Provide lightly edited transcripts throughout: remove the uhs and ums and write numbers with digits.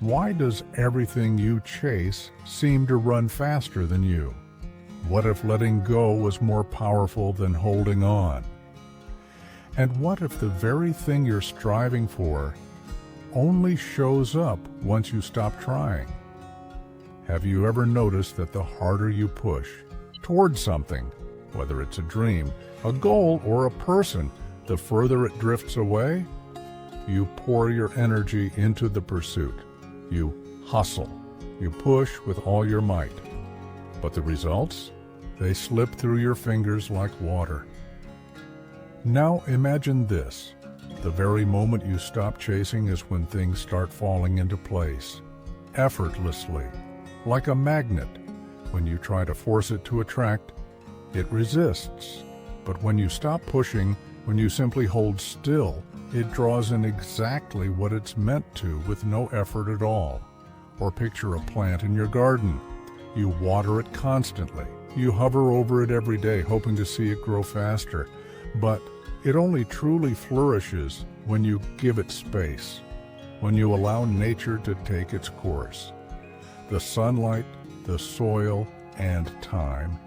Why does everything you chase seem to run faster than you? What if letting go was more powerful than holding on? And what if the very thing you're striving for only shows up once you stop trying? Have you ever noticed that the harder you push towards something, whether it's a dream, a goal, or a person, the further it drifts away? You pour your energy into the pursuit. You hustle. You push with all your might. But the results? They slip through your fingers like water. Now imagine this. The very moment you stop chasing is when things start falling into place, effortlessly, like a magnet. When you try to force it to attract, it resists. But when you stop pushing, when you simply hold still, it draws in exactly what it's meant to with no effort at all. Or picture a plant in your garden. You water it constantly. You hover over it every day, hoping to see it grow faster. But it only truly flourishes when you give it space, when you allow nature to take its course. The sunlight, the soil, and time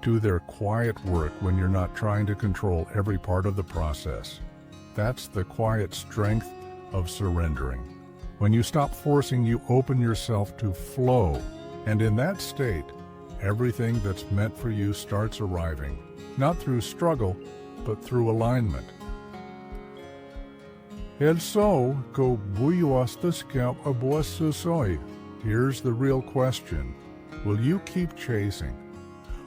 do their quiet work when you're not trying to control every part of the process. That's the quiet strength of surrendering. When you stop forcing, you open yourself to flow, and in that state, everything that's meant for you starts arriving, not through struggle, but through alignment. El so go buiwastascap abuasusoi. Here's the real question. Will you keep chasing?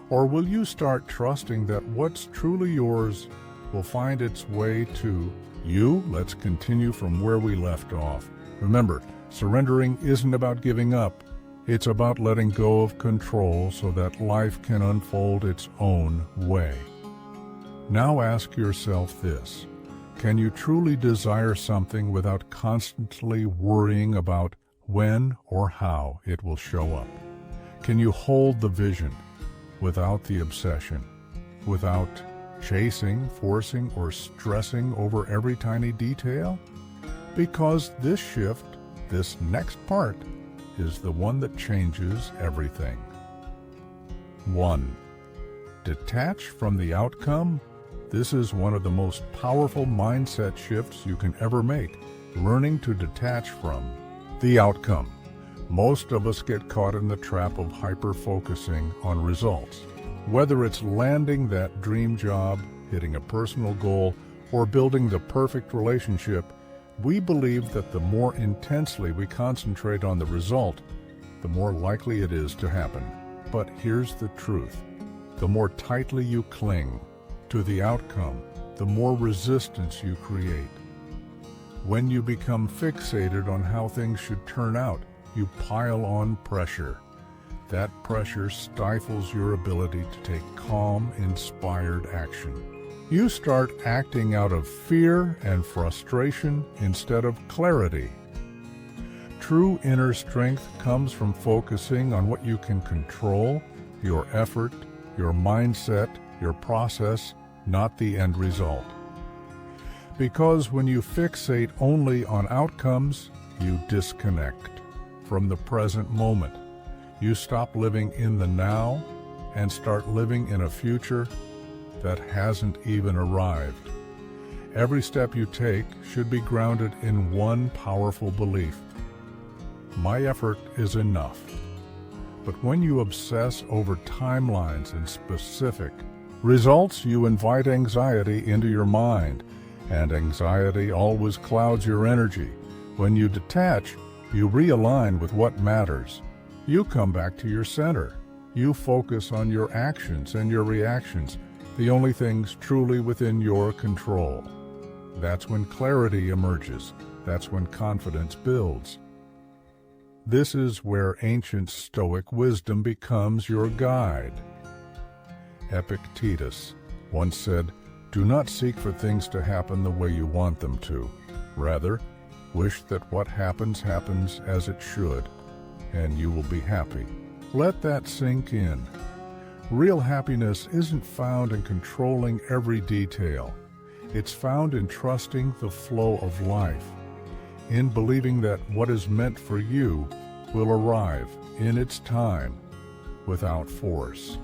Or will you start trusting that what's truly yours will find its way to you? Let's continue from where we left off. Remember, surrendering isn't about giving up. It's about letting go of control so that life can unfold its own way. Now ask yourself this. Can you truly desire something without constantly worrying about when or how it will show up? Can you hold the vision without the obsession, without chasing, forcing, or stressing over every tiny detail? Because this shift, this next part, is the one that changes everything. 1. Detach from the outcome. This is one of the most powerful mindset shifts you can ever make, learning to detach from the outcome. Most of us get caught in the trap of hyper-focusing on results. Whether it's landing that dream job, hitting a personal goal, or building the perfect relationship, we believe that the more intensely we concentrate on the result, the more likely it is to happen. But here's the truth. The more tightly you cling to the outcome, the more resistance you create. When you become fixated on how things should turn out, you pile on pressure. That pressure stifles your ability to take calm, inspired action. You start acting out of fear and frustration instead of clarity. True inner strength comes from focusing on what you can control, your effort, your mindset, your process, not the end result. Because when you fixate only on outcomes, you disconnect from the present moment. You stop living in the now and start living in a future that hasn't even arrived. Every step you take should be grounded in one powerful belief. My effort is enough. But when you obsess over timelines and specific results, you invite anxiety into your mind, and anxiety always clouds your energy. When you detach, you realign with what matters. You come back to your center. You focus on your actions and your reactions, the only things truly within your control. That's when clarity emerges. That's when confidence builds. This is where ancient Stoic wisdom becomes your guide. Epictetus once said, "Do not seek for things to happen the way you want them to. Rather, wish that what happens happens as it should, and you will be happy." Let that sink in. Real happiness isn't found in controlling every detail. It's found in trusting the flow of life. in believing that what is meant for you will arrive in its time without force.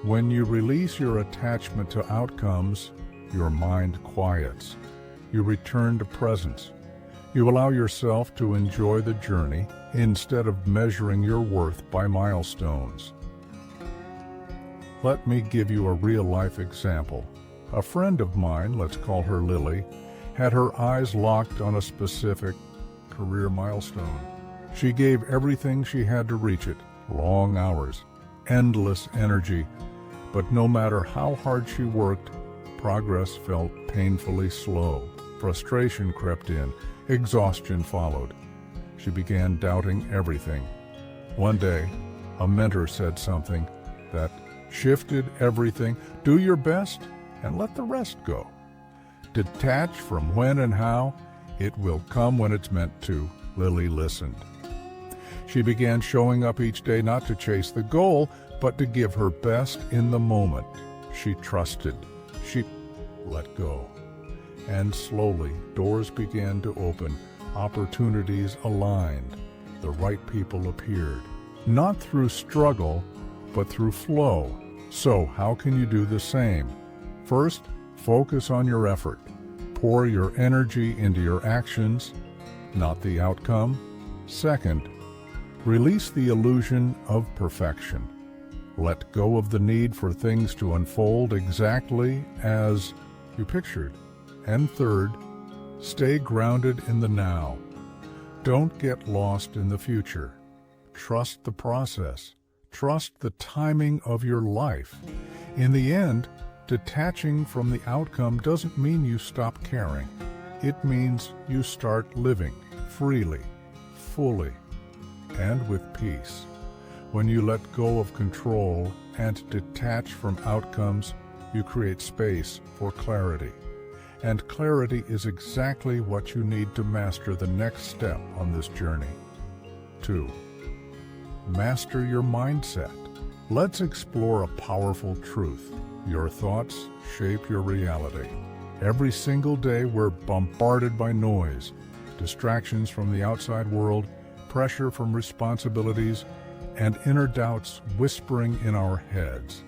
When you release your attachment to outcomes, your mind quiets. You return to presence. You allow yourself to enjoy the journey instead of measuring your worth by milestones. Let me give you a real-life example. A friend of mine, let's call her Lily, had her eyes locked on a specific career milestone. She gave everything she had to reach it, long hours, endless energy, but no matter how hard she worked, progress felt painfully slow. Frustration crept in, exhaustion followed. She began doubting everything. One day, a mentor said something that shifted everything. Do your best and let the rest go. Detach from when and how. It will come when it's meant to. Lily listened. She began showing up each day not to chase the goal, but to give her best in the moment. She trusted. She let go. And slowly, doors began to open. Opportunities aligned. The right people appeared. Not through struggle, but through flow. So, how can you do the same? First, focus on your effort. Pour your energy into your actions, not the outcome. Second, release the illusion of perfection. Let go of the need for things to unfold exactly as you pictured. And third, stay grounded in the now. Don't get lost in the future. Trust the process. Trust the timing of your life. In the end, detaching from the outcome doesn't mean you stop caring. It means you start living freely, fully, and with peace. When you let go of control and detach from outcomes, you create space for clarity. And clarity is exactly what you need to master the next step on this journey. 2. Master your mindset. Let's explore a powerful truth. Your thoughts shape your reality. Every single day we're bombarded by noise, distractions from the outside world, pressure from responsibilities, and inner doubts whispering in our heads.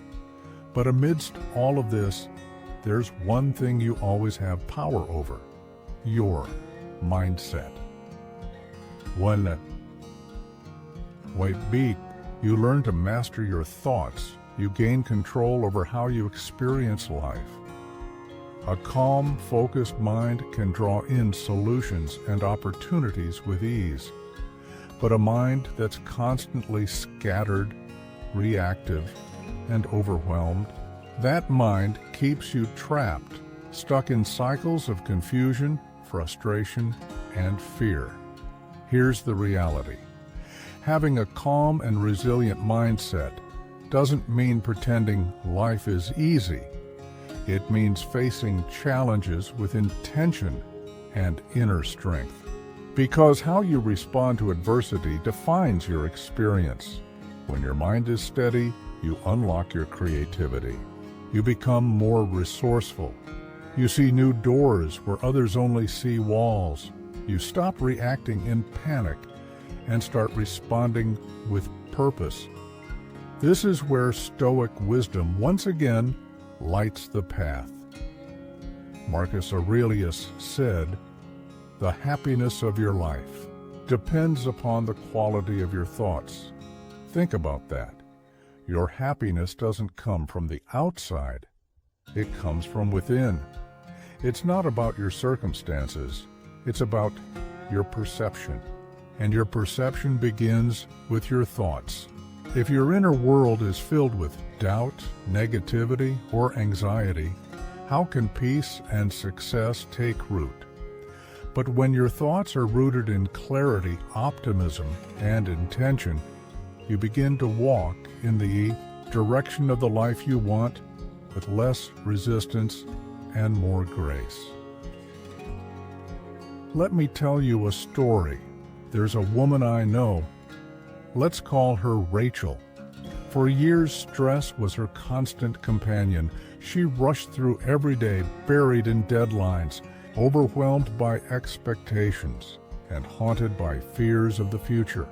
But amidst all of this, there's one thing you always have power over: your mindset. When you learn to master your thoughts, you gain control over how you experience life. A calm, focused mind can draw in solutions and opportunities with ease. But a mind that's constantly scattered, reactive, and overwhelmed, that mind keeps you trapped, stuck in cycles of confusion, frustration, and fear. Here's the reality. Having a calm and resilient mindset doesn't mean pretending life is easy. It means facing challenges with intention and inner strength. Because how you respond to adversity defines your experience. When your mind is steady, you unlock your creativity. You become more resourceful. You see new doors where others only see walls. You stop reacting in panic and start responding with purpose. This is where Stoic wisdom once again lights the path. Marcus Aurelius said, "The happiness of your life depends upon the quality of your thoughts." Think about that. Your happiness doesn't come from the outside. It comes from within. It's not about your circumstances. It's about your perception. And your perception begins with your thoughts. If your inner world is filled with doubt, negativity, or anxiety, how can peace and success take root? But when your thoughts are rooted in clarity, optimism, and intention, you begin to walk in the direction of the life you want with less resistance and more grace. Let me tell you a story. There's a woman I know. Let's call her Rachel. For years, stress was her constant companion. She rushed through every day, buried in deadlines, overwhelmed by expectations and haunted by fears of the future,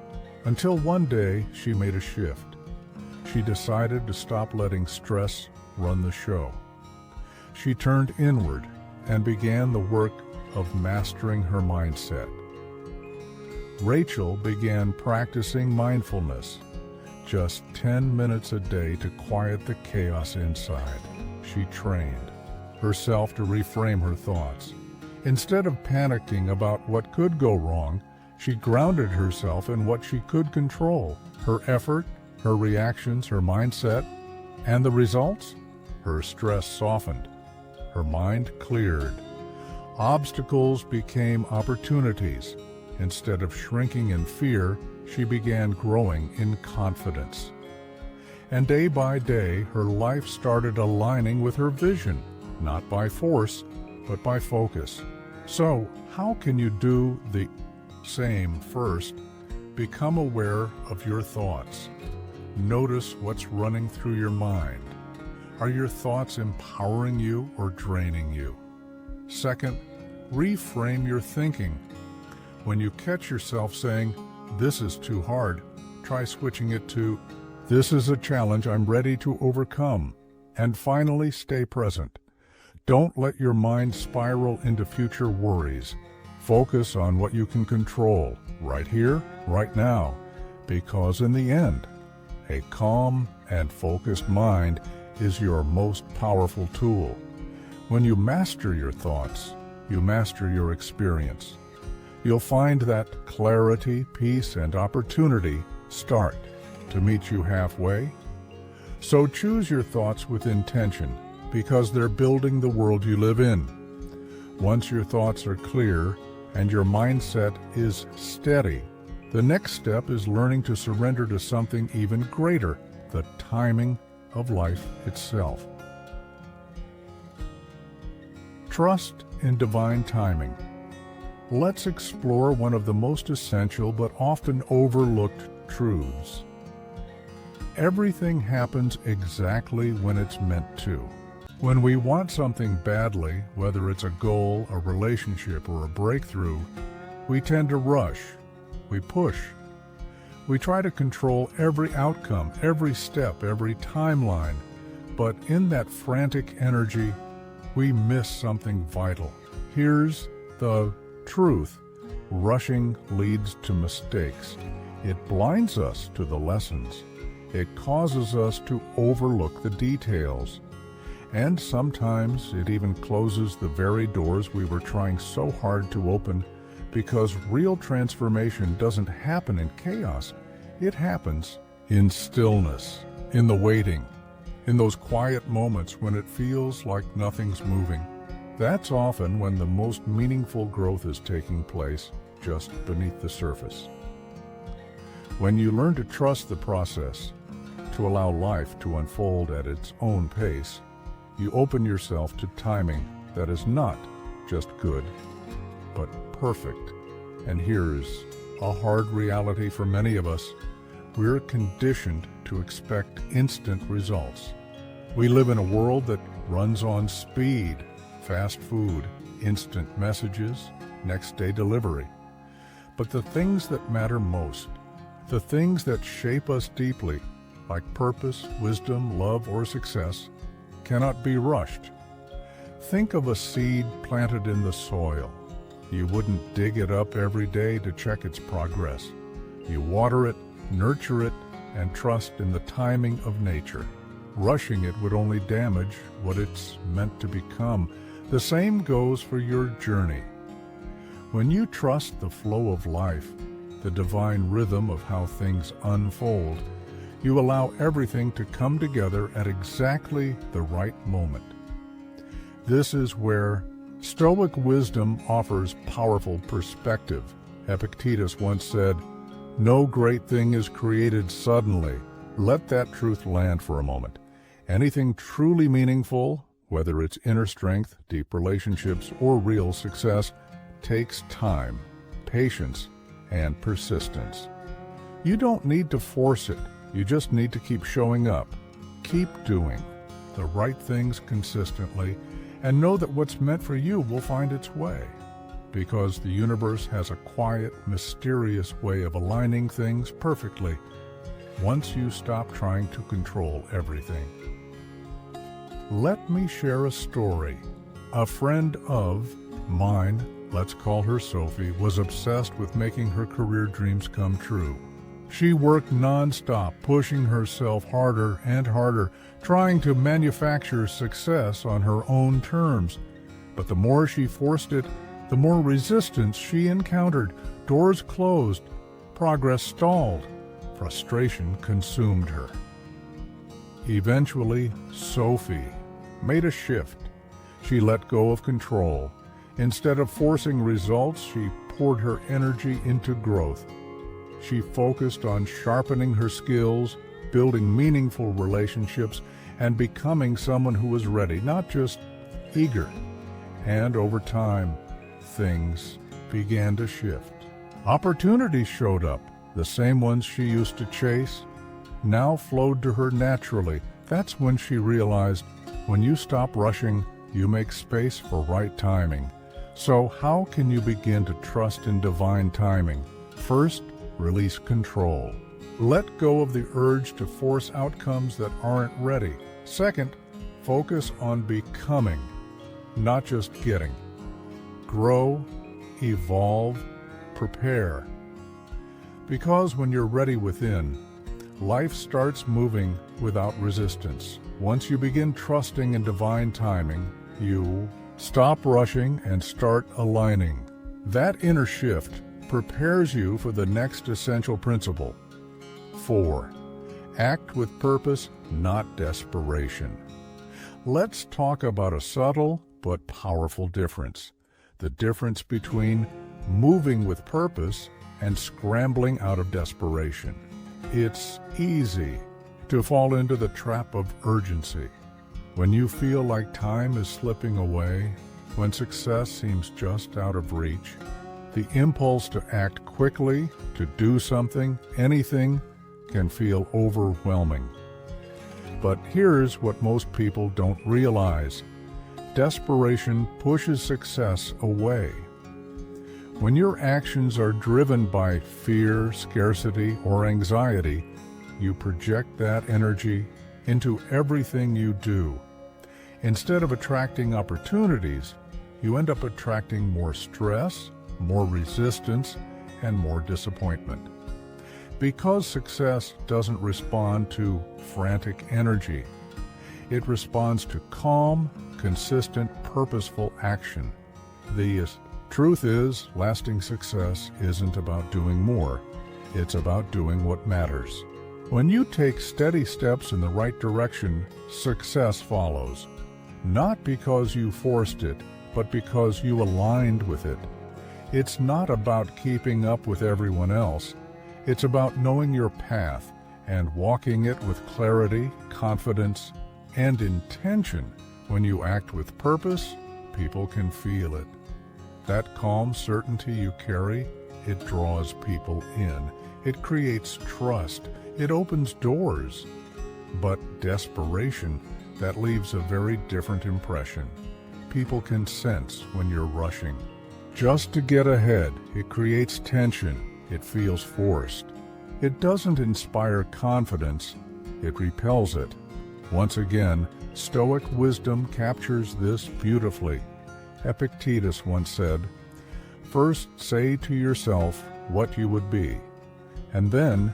until one day she made a shift. She decided to stop letting stress run the show. She turned inward and began the work of mastering her mindset. Rachel began practicing mindfulness, just 10 minutes a day to quiet the chaos inside. She trained herself to reframe her thoughts. Instead of panicking about what could go wrong, she grounded herself in what she could control: her effort, her reactions, her mindset. And the results? Her stress softened. Her mind cleared. Obstacles became opportunities. Instead of shrinking in fear, she began growing in confidence. And day by day, her life started aligning with her vision, not by force, but by focus. So, how can you do the same? First, become aware of your thoughts. Notice what's running through your mind. Are your thoughts empowering you or draining you? Second, reframe your thinking. When you catch yourself saying, "This is too hard," try switching it to, "This is a challenge I'm ready to overcome." And finally, stay present. Don't let your mind spiral into future worries. Focus on what you can control, right here, right now, because in the end, a calm and focused mind is your most powerful tool. When you master your thoughts, you master your experience. You'll find that clarity, peace, and opportunity start to meet you halfway. So choose your thoughts with intention, because they're building the world you live in. Once your thoughts are clear and your mindset is steady, the next step is learning to surrender to something even greater: the timing of life itself. Trust in divine timing. Let's explore one of the most essential but often overlooked truths. Everything happens exactly when it's meant to. When we want something badly, whether it's a goal, a relationship, or a breakthrough, we tend to rush. We push. We try to control every outcome, every step, every timeline. But in that frantic energy, we miss something vital. Here's the truth: rushing leads to mistakes. It blinds us to the lessons. It causes us to overlook the details. And sometimes it even closes the very doors we were trying so hard to open, because real transformation doesn't happen in chaos. It happens in stillness, in the waiting, in those quiet moments when it feels like nothing's moving. That's often when the most meaningful growth is taking place, just beneath the surface. When you learn to trust the process, to allow life to unfold at its own pace, you open yourself to timing that is not just good, but perfect. And here's a hard reality for many of us: we're conditioned to expect instant results. We live in a world that runs on speed: fast food, instant messages, next-day delivery. But the things that matter most, the things that shape us deeply, like purpose, wisdom, love, or success, cannot be rushed. Think of a seed planted in the soil. You wouldn't dig it up every day to check its progress. You water it, nurture it, and trust in the timing of nature. Rushing it would only damage what it's meant to become. The same goes for your journey. When you trust the flow of life, the divine rhythm of how things unfold, you allow everything to come together at exactly the right moment. This is where Stoic wisdom offers powerful perspective. Epictetus once said, "No great thing is created suddenly." Let that truth land for a moment. Anything truly meaningful, whether it's inner strength, deep relationships, or real success, takes time, patience, and persistence. You don't need to force it. You just need to keep showing up. Keep doing the right things consistently, and know that what's meant for you will find its way. Because the universe has a quiet, mysterious way of aligning things perfectly once you stop trying to control everything. Let me share a story. A friend of mine, let's call her Sophie, was obsessed with making her career dreams come true. She worked non-stop, pushing herself harder and harder, trying to manufacture success on her own terms. But the more she forced it, the more resistance she encountered. Doors closed, progress stalled, frustration consumed her. Eventually, Sophie made a shift. She let go of control. Instead of forcing results, she poured her energy into growth. She focused on sharpening her skills, building meaningful relationships, and becoming someone who was ready, not just eager. And over time, things began to shift. Opportunities showed up. The same ones she used to chase now flowed to her naturally. That's when she realized, when you stop rushing, you make space for right timing. So how can you begin to trust in divine timing? First, release control. Let go of the urge to force outcomes that aren't ready. Second, focus on becoming, not just getting. Grow, evolve, prepare. Because when you're ready within, life starts moving without resistance. Once you begin trusting in divine timing, you stop rushing and start aligning. That inner shift prepares you for the next essential principle. 4. Act with purpose, not desperation. Let's talk about a subtle but powerful difference. The difference between moving with purpose and scrambling out of desperation. It's easy to fall into the trap of urgency. When you feel like time is slipping away, when success seems just out of reach, the impulse to act quickly, to do something, anything, can feel overwhelming. But here's what most people don't realize. Desperation pushes success away. When your actions are driven by fear, scarcity, or anxiety, you project that energy into everything you do. Instead of attracting opportunities, you end up attracting more stress, more resistance, and more disappointment. Because success doesn't respond to frantic energy, it responds to calm, consistent, purposeful action. The truth is, lasting success isn't about doing more. It's about doing what matters. When you take steady steps in the right direction, success follows. Not because you forced it, but because you aligned with it. It's not about keeping up with everyone else. It's about knowing your path and walking it with clarity, confidence, and intention. When you act with purpose, people can feel it. That calm certainty you carry, it draws people in. It creates trust. It opens doors. But desperation, that leaves a very different impression. People can sense when you're rushing. Just to get ahead, it creates tension. It feels forced. It doesn't inspire confidence. It repels it. Once again, Stoic wisdom captures this beautifully. Epictetus once said, "First say to yourself what you would be, and then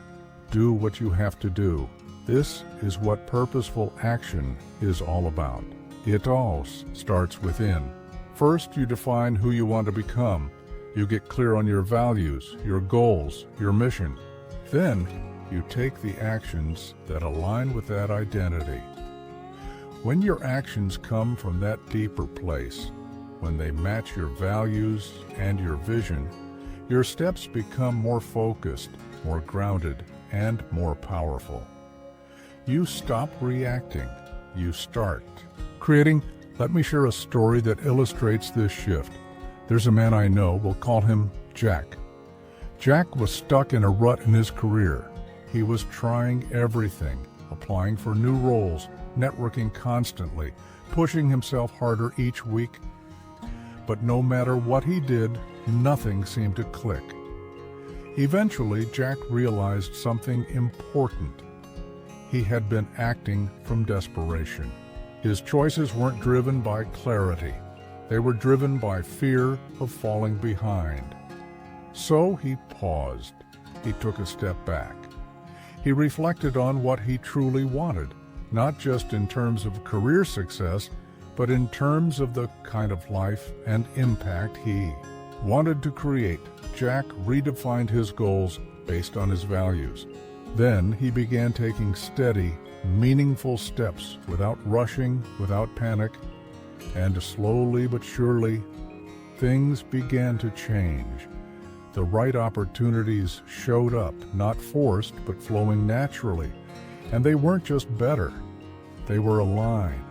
do what you have to do." This is what purposeful action is all about. It all starts within. First, you define who you want to become. You get clear on your values, your goals, your mission. Then, you take the actions that align with that identity. When your actions come from that deeper place, when they match your values and your vision, your steps become more focused, more grounded, and more powerful. You stop reacting. You start creating. Let me share a story that illustrates this shift. There's a man I know, we'll call him Jack. Jack was stuck in a rut in his career. He was trying everything, applying for new roles, networking constantly, pushing himself harder each week. But no matter what he did, nothing seemed to click. Eventually, Jack realized something important. He had been acting from desperation. His choices weren't driven by clarity. They were driven by fear of falling behind. So he paused. He took a step back. He reflected on what he truly wanted, not just in terms of career success, but in terms of the kind of life and impact he wanted to create. Jack redefined his goals based on his values. Then he began taking steady, meaningful steps without rushing, without panic, and slowly but surely, things began to change. The right opportunities showed up, not forced, but flowing naturally. And they weren't just better, they were aligned.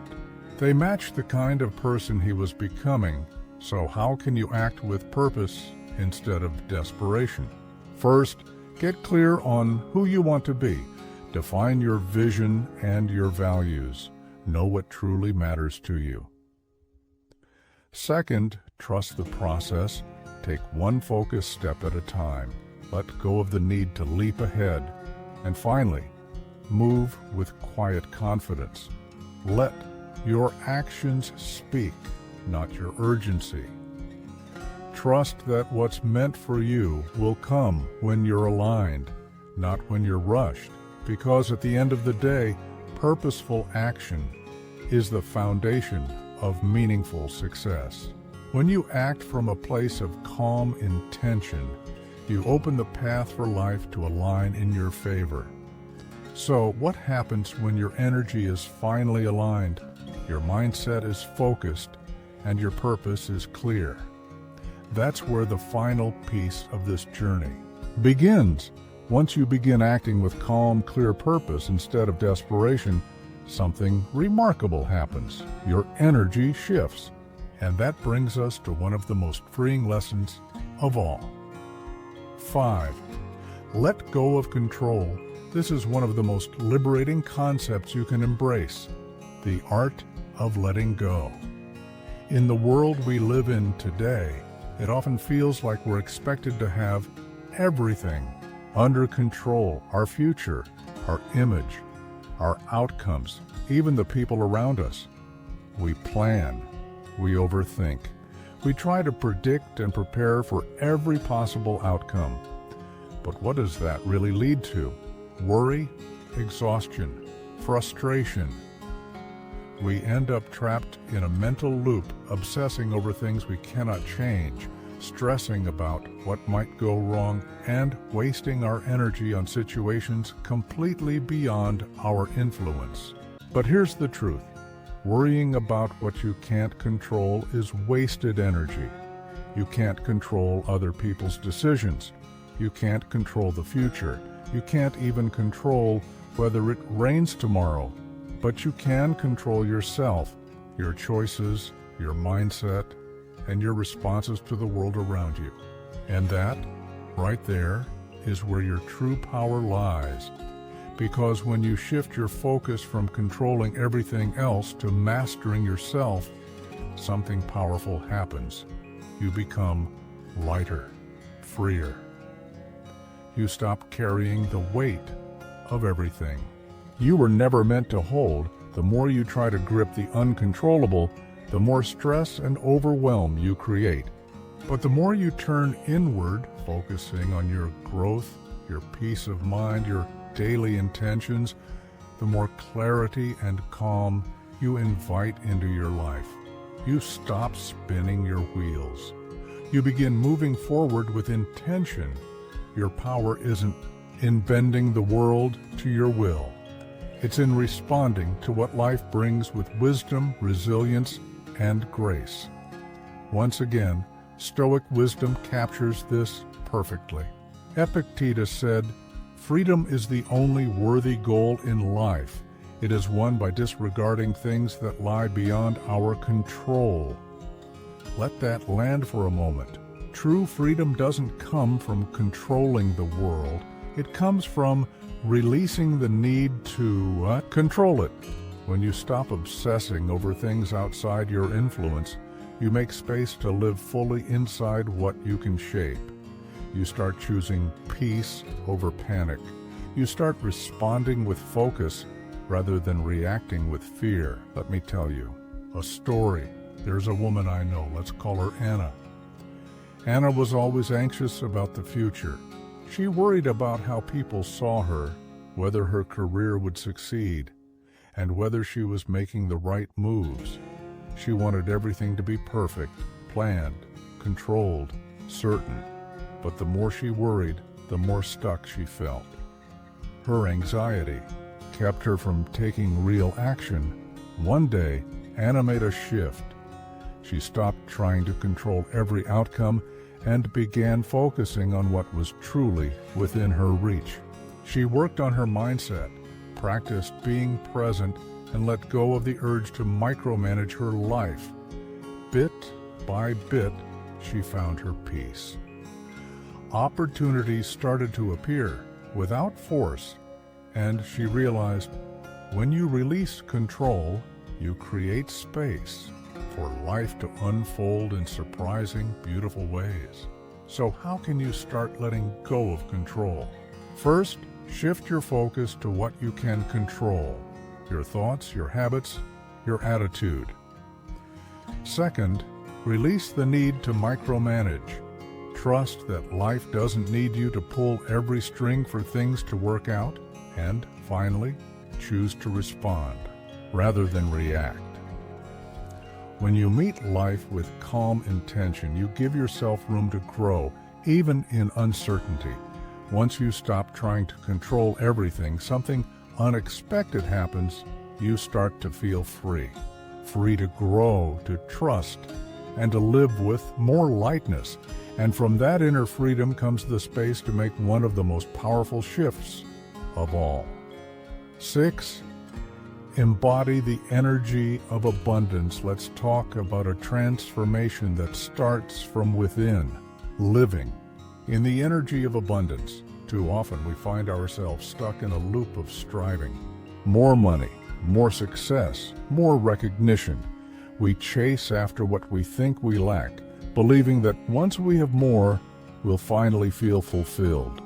They matched the kind of person he was becoming. So how can you act with purpose instead of desperation? First, get clear on who you want to be. Define your vision and your values. Know what truly matters to you. Second, trust the process. Take one focused step at a time. Let go of the need to leap ahead. And finally, move with quiet confidence. Let your actions speak, not your urgency. Trust that what's meant for you will come when you're aligned, not when you're rushed, because at the end of the day, purposeful action is the foundation of meaningful success. When you act from a place of calm intention, you open the path for life to align in your favor. So, what happens when your energy is finally aligned, your mindset is focused, and your purpose is clear? That's where the final piece of this journey begins. Once you begin acting with calm, clear purpose instead of desperation, something remarkable happens. Your energy shifts. And that brings us to one of the most freeing lessons of all. 5. Let go of control. This is one of the most liberating concepts you can embrace. The art of letting go. In the world we live in today, it often feels like we're expected to have everything under control. Our future, our image, our outcomes, even the people around us. We plan. We overthink. We try to predict and prepare for every possible outcome. But what does that really lead to? Worry, exhaustion, frustration. We end up trapped in a mental loop, obsessing over things we cannot change, stressing about what might go wrong, and wasting our energy on situations completely beyond our influence. But here's the truth. Worrying about what you can't control is wasted energy. You can't control other people's decisions. You can't control the future. You can't even control whether it rains tomorrow. But you can control yourself, your choices, your mindset, and your responses to the world around you. And that, right there, is where your true power lies. Because when you shift your focus from controlling everything else to mastering yourself, something powerful happens. You become lighter, freer. You stop carrying the weight of everything you were never meant to hold. The more you try to grip the uncontrollable, the more stress and overwhelm you create. But the more you turn inward, focusing on your growth, your peace of mind, your daily intentions, the more clarity and calm you invite into your life. You stop spinning your wheels. You begin moving forward with intention. Your power isn't in bending the world to your will. It's in responding to what life brings with wisdom, resilience, and grace. Once again, Stoic wisdom captures this perfectly. Epictetus said, "Freedom is the only worthy goal in life. It is won by disregarding things that lie beyond our control." Let that land for a moment. True freedom doesn't come from controlling the world. It comes from releasing the need to control it. When you stop obsessing over things outside your influence, you make space to live fully inside what you can shape. You start choosing peace over panic. You start responding with focus rather than reacting with fear. Let me tell you a story. There's a woman I know, let's call her Anna. Anna was always anxious about the future. She worried about how people saw her, whether her career would succeed, and whether she was making the right moves. She wanted everything to be perfect, planned, controlled, certain. But the more she worried, the more stuck she felt. Her anxiety kept her from taking real action. One day, Anna made a shift. She stopped trying to control every outcome and began focusing on what was truly within her reach. She worked on her mindset, practiced being present, and let go of the urge to micromanage her life. Bit by bit, she found her peace. Opportunities started to appear without force, and she realized when you release control, you create space for life to unfold in surprising, beautiful ways. So how can you start letting go of control? First, shift your focus to what you can control: your thoughts, your habits, your attitude. Second, release the need to micromanage. Trust that life doesn't need you to pull every string for things to work out. And finally, choose to respond rather than react. When you meet life with calm intention, you give yourself room to grow, even in uncertainty. Once you stop trying to control everything, something unexpected happens. You start to feel free. Free to grow, to trust, and to live with more lightness. And from that inner freedom comes the space to make one of the most powerful shifts of all. 6. Embody the energy of abundance. Let's talk about a transformation that starts from within. Living in the energy of abundance. Too often we find ourselves stuck in a loop of striving. More money, more success, more recognition. We chase after what we think we lack, believing that once we have more, we'll finally feel fulfilled.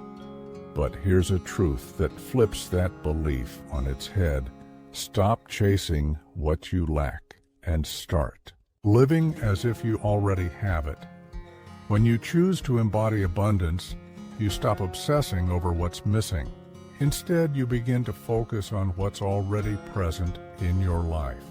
But here's a truth that flips that belief on its head. Stop chasing what you lack and start living as if you already have it. When you choose to embody abundance, you stop obsessing over what's missing. Instead, you begin to focus on what's already present in your life.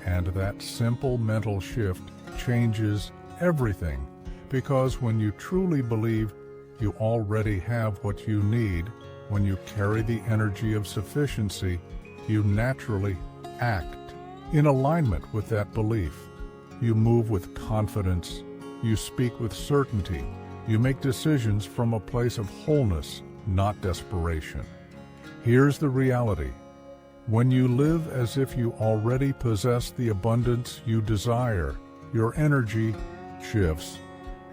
And that simple mental shift changes everything, because when you truly believe you already have what you need, when you carry the energy of sufficiency, you naturally act in alignment with that belief. You move with confidence. You speak with certainty. You make decisions from a place of wholeness, not desperation. Here's the reality. When you live as if you already possess the abundance you desire, your energy shifts,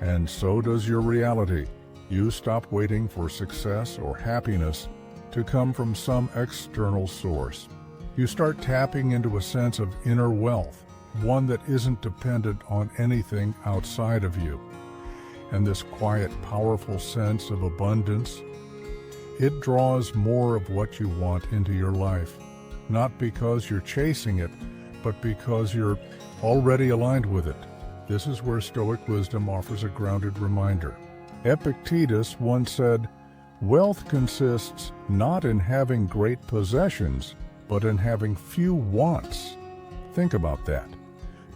and so does your reality. You stop waiting for success or happiness to come from some external source. You start tapping into a sense of inner wealth, one that isn't dependent on anything outside of you. And this quiet, powerful sense of abundance, it draws more of what you want into your life, not because you're chasing it, but because you're already aligned with it. This is where Stoic wisdom offers a grounded reminder. Epictetus once said, "Wealth consists not in having great possessions, but in having few wants." Think about that.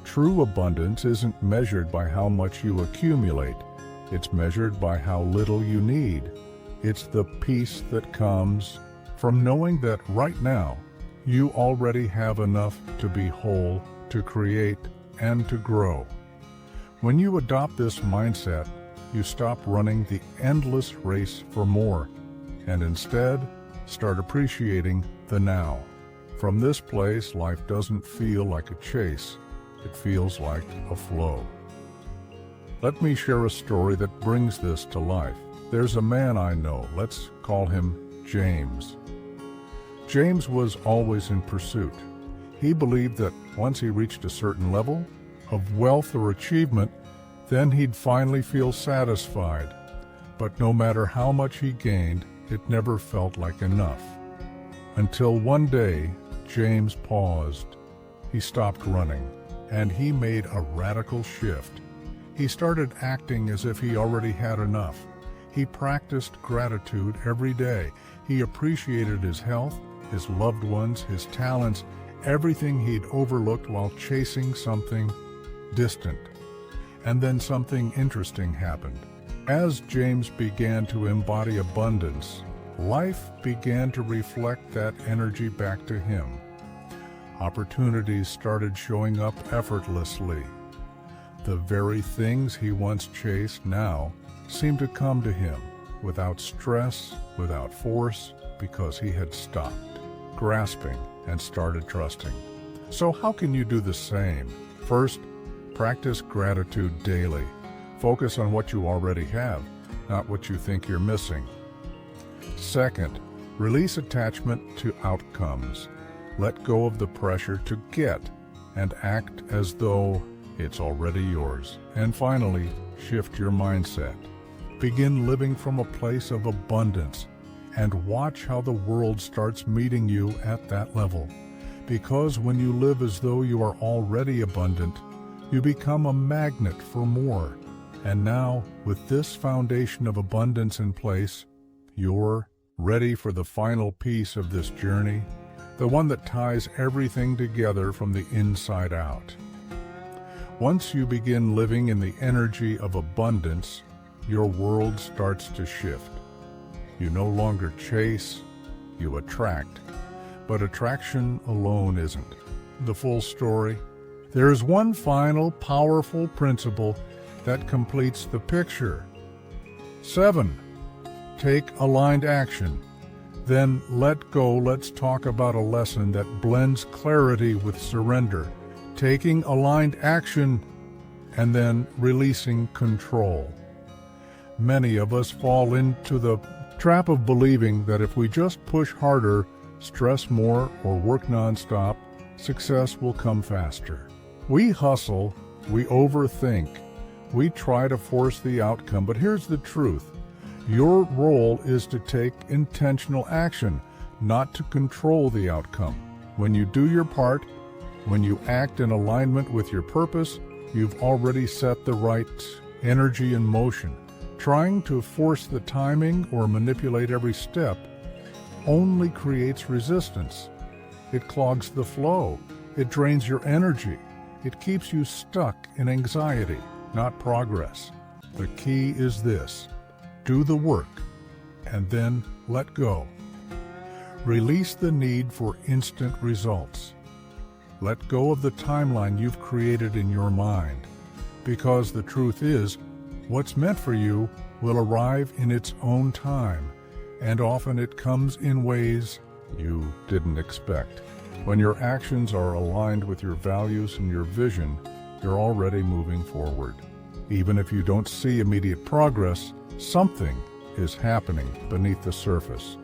True abundance isn't measured by how much you accumulate. It's measured by how little you need. It's the peace that comes from knowing that right now, you already have enough to be whole, to create, and to grow. When you adopt this mindset, you stop running the endless race for more, and instead start appreciating the now. From this place, life doesn't feel like a chase. It feels like a flow. Let me share a story that brings this to life. There's a man I know. Let's call him James. James was always in pursuit. He believed that once he reached a certain level of wealth or achievement, then he'd finally feel satisfied. But no matter how much he gained, it never felt like enough. Until one day, James paused. He stopped running, and he made a radical shift. He started acting as if he already had enough. He practiced gratitude every day. He appreciated his health, his loved ones, his talents, everything he'd overlooked while chasing something distant. And then something interesting happened. As James began to embody abundance, life began to reflect that energy back to him. Opportunities started showing up effortlessly. The very things he once chased now seemed to come to him without stress, without force, because he had stopped grasping and started trusting. So how can you do the same? First, practice gratitude daily. Focus on what you already have, not what you think you're missing. Second, release attachment to outcomes. Let go of the pressure to get and act as though it's already yours. And finally, shift your mindset. Begin living from a place of abundance and watch how the world starts meeting you at that level. Because when you live as though you are already abundant, you become a magnet for more. And now, with this foundation of abundance in place, you're ready for the final piece of this journey, the one that ties everything together from the inside out. Once you begin living in the energy of abundance, your world starts to shift. You no longer chase, you attract. But attraction alone isn't the full story. There is one final powerful principle that completes the picture. 7. Take aligned action. Then let go. Let's talk about a lesson that blends clarity with surrender. Taking aligned action and then releasing control. Many of us fall into the trap of believing that if we just push harder, stress more, or work nonstop, success will come faster. We hustle, we overthink, we try to force the outcome, but here's the truth. Your role is to take intentional action, not to control the outcome. When you do your part, when you act in alignment with your purpose, you've already set the right energy in motion. Trying to force the timing or manipulate every step only creates resistance. It clogs the flow. It drains your energy. It keeps you stuck in anxiety, not progress. The key is this: do the work and then let go. Release the need for instant results. Let go of the timeline you've created in your mind, because the truth is, what's meant for you will arrive in its own time, and often it comes in ways you didn't expect. When your actions are aligned with your values and your vision, you're already moving forward. Even if you don't see immediate progress, something is happening beneath the surface.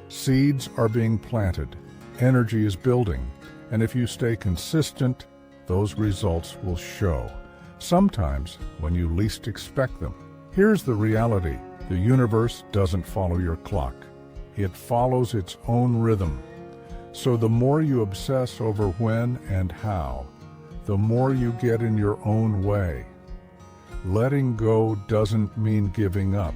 Seeds are being planted, energy is building, and if you stay consistent, those results will show. Sometimes when you least expect them. Here's the reality: the universe doesn't follow your clock. It follows its own rhythm. So the more you obsess over when and how, the more you get in your own way. Letting go doesn't mean giving up.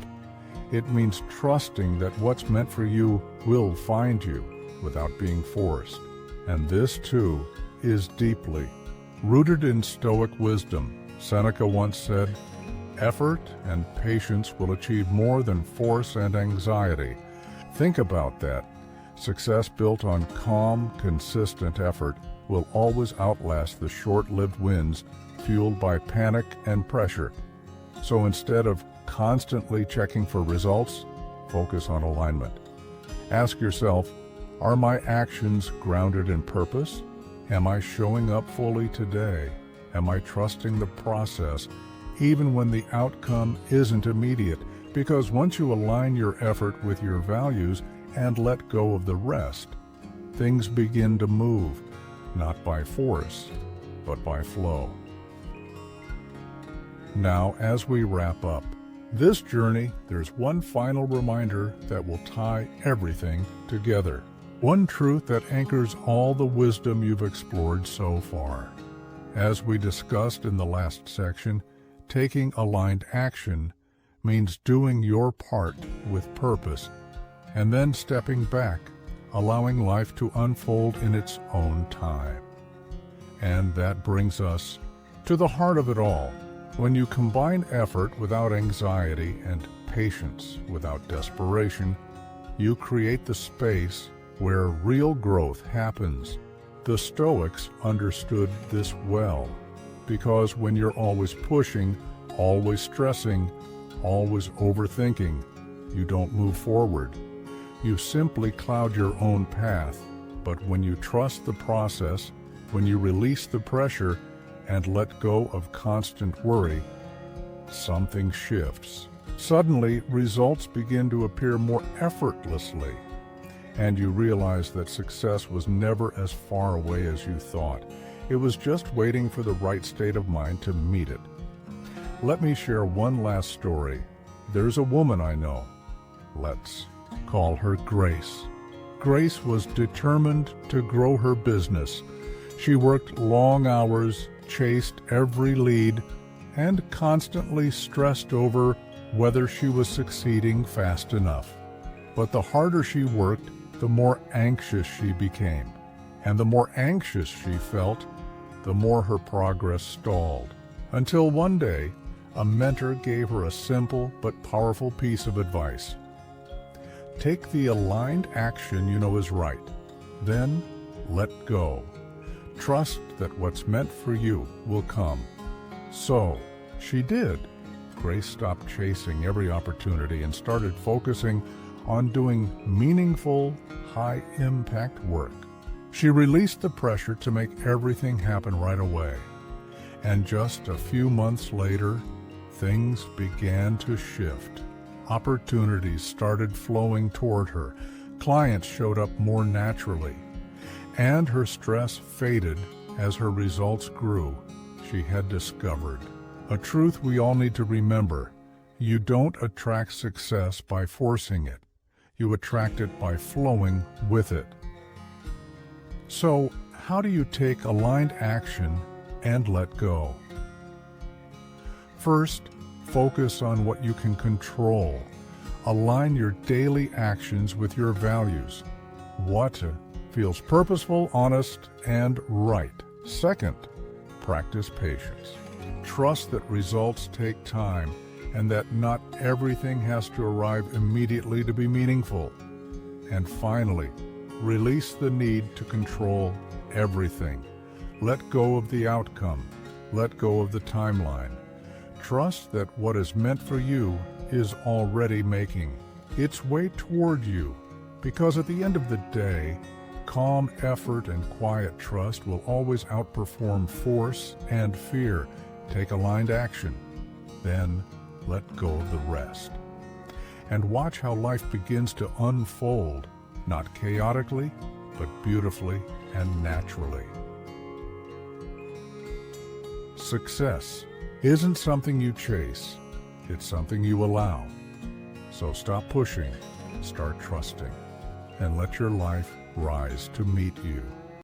It means trusting that what's meant for you will find you without being forced. And this, too, is deeply rooted in Stoic wisdom. Seneca once said, "Effort and patience will achieve more than force and anxiety." Think about that. Success built on calm, consistent effort will always outlast the short-lived wins fueled by panic and pressure. So instead of constantly checking for results, focus on alignment. Ask yourself, are my actions grounded in purpose? Am I showing up fully today? Am I trusting the process, even when the outcome isn't immediate? Because once you align your effort with your values and let go of the rest, things begin to move. not by force, but by flow. Now, as we wrap up this journey, there's one final reminder that will tie everything together. One truth that anchors all the wisdom you've explored so far. As we discussed in the last section, taking aligned action means doing your part with purpose and then stepping back, allowing life to unfold in its own time. And that brings us to the heart of it all. When you combine effort without anxiety and patience without desperation, you create the space where real growth happens. The Stoics understood this well, because when you're always pushing, always stressing, always overthinking, you don't move forward. You simply cloud your own path. But when you trust the process, when you release the pressure and let go of constant worry, something shifts. Suddenly, results begin to appear more effortlessly, and you realize that success was never as far away as you thought. It was just waiting for the right state of mind to meet it. Let me share one last story. There's a woman I know. Let's call her Grace. Grace was determined to grow her business. She worked long hours, chased every lead, and constantly stressed over whether she was succeeding fast enough. But the harder she worked, the more anxious she became. And the more anxious she felt, the more her progress stalled. Until one day, a mentor gave her a simple but powerful piece of advice. Take the aligned action you know is right. Then let go. Trust that what's meant for you will come. So she did. Grace stopped chasing every opportunity and started focusing on doing meaningful, high-impact work. She released the pressure to make everything happen right away. And just a few months later, things began to shift. Opportunities started flowing toward her. Clients showed up more naturally. And her stress faded as her results grew. She had discovered a truth we all need to remember. You don't attract success by forcing it. You attract it by flowing with it. So, how do you take aligned action and let go? First, focus on what you can control. Align your daily actions with your values. What feels purposeful, honest, and right. Second, practice patience. Trust that results take time and that not everything has to arrive immediately to be meaningful. And finally, release the need to control everything. Let go of the outcome. Let go of the timeline. Trust that what is meant for you is already making its way toward you, because at the end of the day, calm effort and quiet trust will always outperform force and fear. Take aligned action, then let go of the rest. And watch how life begins to unfold, not chaotically, but beautifully and naturally. Success isn't something you chase, it's something you allow. So stop pushing, start trusting, and let your life rise to meet you.